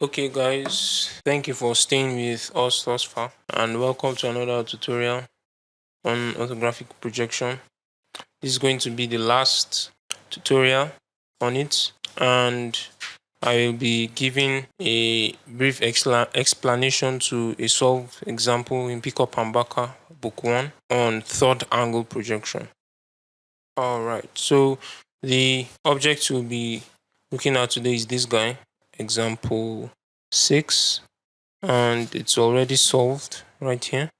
Okay guys, thank you for staying with us thus far and welcome to another tutorial on orthographic projection. This is going to be the last tutorial on it and I will be giving a brief explanation to a solved example in Pickup and Backer book 1 on third angle projection. Alright, so the object we'll be looking at today is this guy, example 6. And it's already solved right here.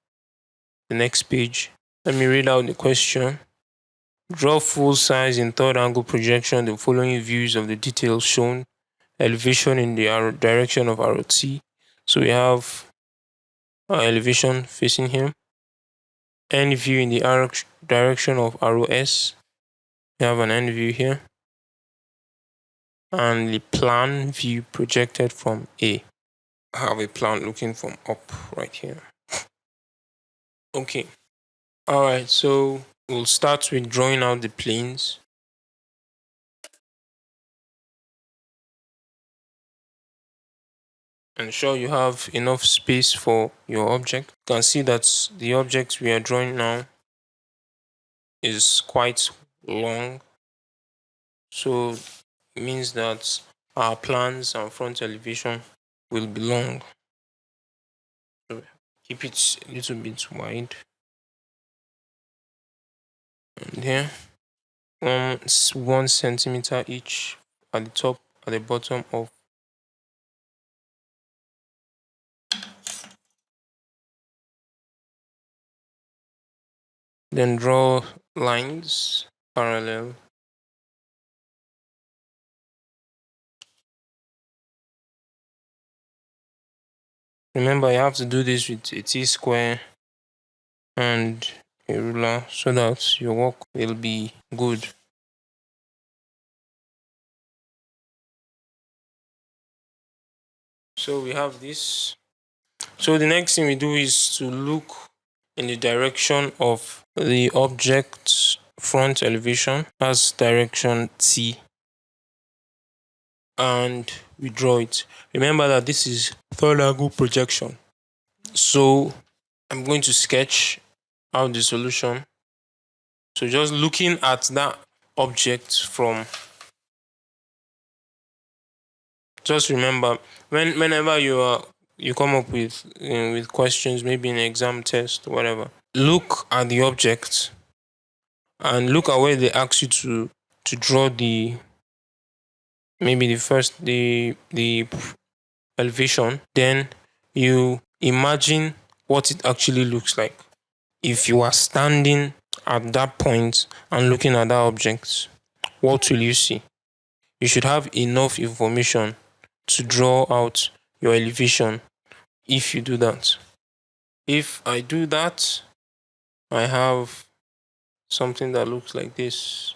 The next page. Let me read out the question. Draw full size in third angle projection the following views of the details shown. Elevation in the arrow direction of arrow T. So we have our elevation facing him. End view in the arrow direction of arrow S. We have an end view here. And the plan view projected from A. I have a plan looking from up right here. Okay. Alright, so we'll start with drawing out the planes. Ensure you have enough space for your object. You can see that the object we are drawing now is quite long. So it means that our plans and front elevation will be long. So keep it a little bit wide. And here, 1 centimeter each at the top, at the bottom of then draw lines parallel. Remember, you have to do this with a T-square and a ruler so that your work will be good. So we have this. So the next thing we do is to look in the direction of the object's front elevation. That's direction T. And we draw it. Remember that this is third angle projection. So I'm going to sketch out the solution. So just looking at that object from, just remember whenever you come up with questions, maybe in an exam test, whatever, look at the object and look at where they ask you to draw the, maybe the elevation. Then you imagine what it actually looks like if you are standing at that point and looking at that object. What will you see? You should have enough information to draw out your elevation if you do that. If I do that, I have something that looks like this.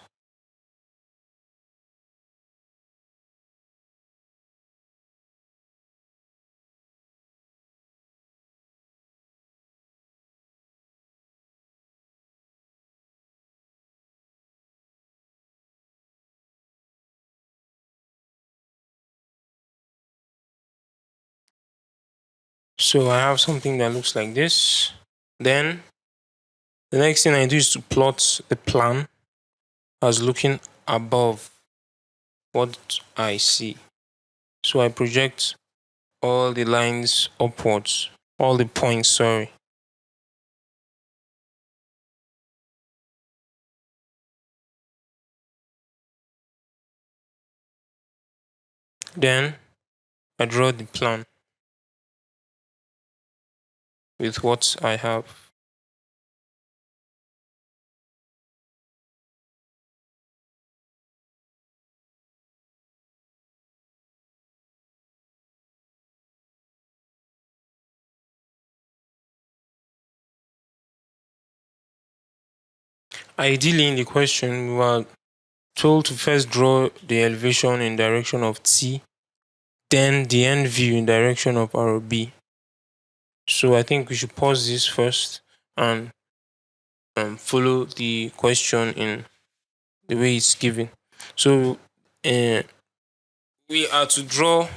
So I have something that looks like this. Then the next thing I do is to plot the plan as looking above what I see. So I project all the lines upwards, all the points, sorry. Then I draw the plan with what I have. Ideally, in the question, we were told to first draw the elevation in direction of T, then the end view in direction of RB. So I think we should pause this first and follow the question in the way it's given. So we are to draw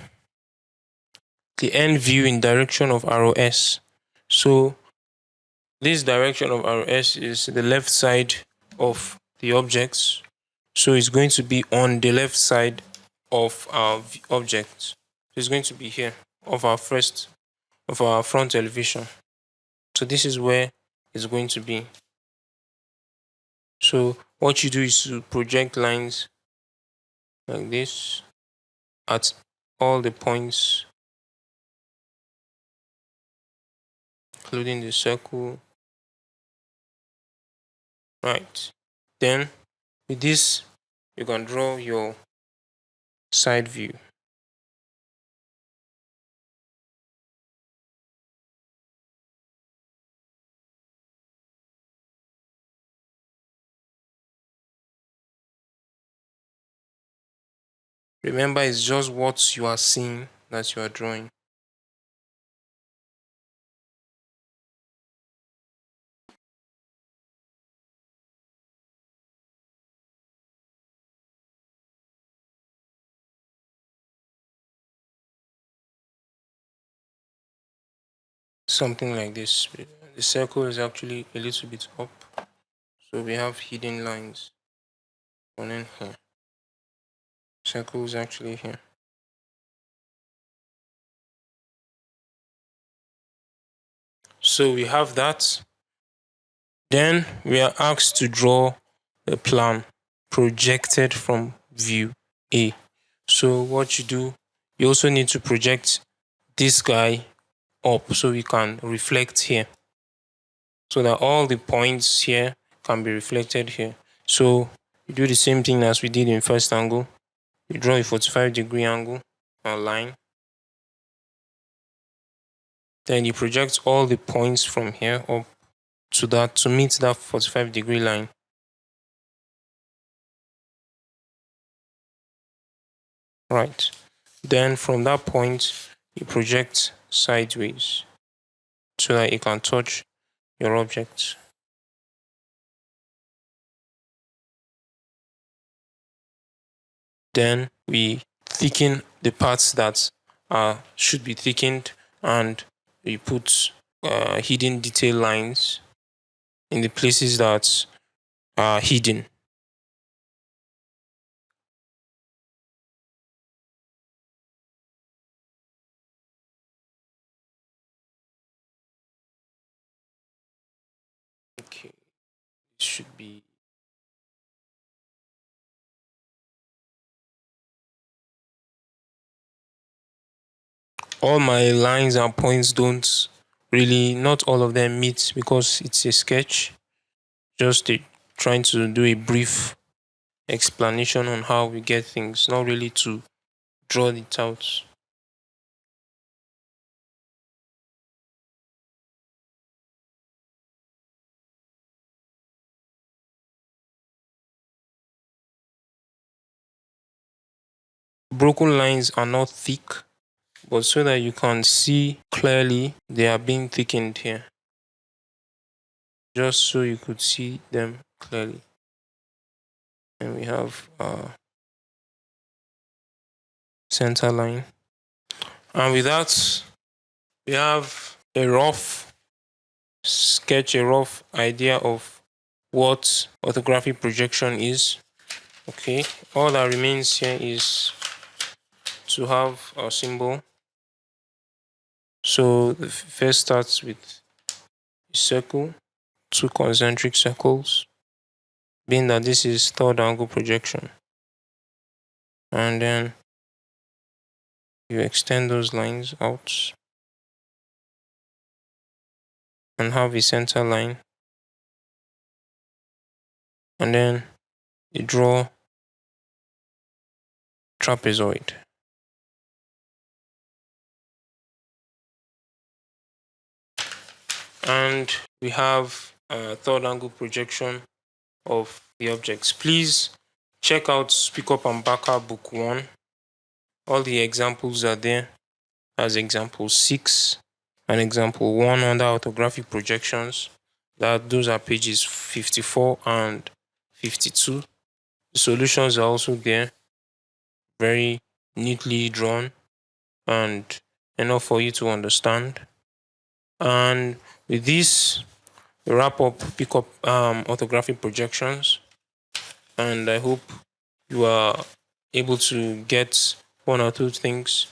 the end view in direction of arrow S. So this direction of arrow S is the left side of the objects. So it's going to be on the left side of our object. It's going to be here of our front elevation. So this is where it's going to be. So what you do is to project lines like this at all the points, including the circle. Right. Then with this, you can draw your side view. Remember, it's just what you are seeing that you are drawing. Something like this. The circle is actually a little bit up. So we have hidden lines running here. Circle is actually here. So we have that. Then we are asked to draw a plan projected from view A. So what you do, you also need to project this guy up so we can reflect here. So that all the points here can be reflected here. So you do the same thing as we did in first angle. You draw a 45-degree angle or line. Then you project all the points from here up to meet that 45-degree line. Right. Then from that point, you project sideways so that it can touch your object. Then we thicken the parts that should be thickened, and we put hidden detail lines in the places that are hidden. Okay, it should be. All my lines and points don't really, not all of them meet because it's a sketch. Just trying to do a brief explanation on how we get things, not really to draw it out. Broken lines are not thick, but so that you can see clearly, they are being thickened here. Just so you could see them clearly. And we have center line. And with that, we have a rough sketch, a rough idea of what orthographic projection is. Okay, all that remains here is to have a symbol. So the first starts with a circle, two concentric circles, being that this is third angle projection. And then you extend those lines out and have a center line. And then you draw trapezoid. And we have a third angle projection of the objects. Please check out Speak Up and Baka Book 1. All the examples are there as example 6 and example 1 under orthographic projections. Those are pages 54 and 52. The solutions are also there, very neatly drawn, and enough for you to understand. And with this, we wrap up, pick up orthographic projections, and I hope you are able to get one or two things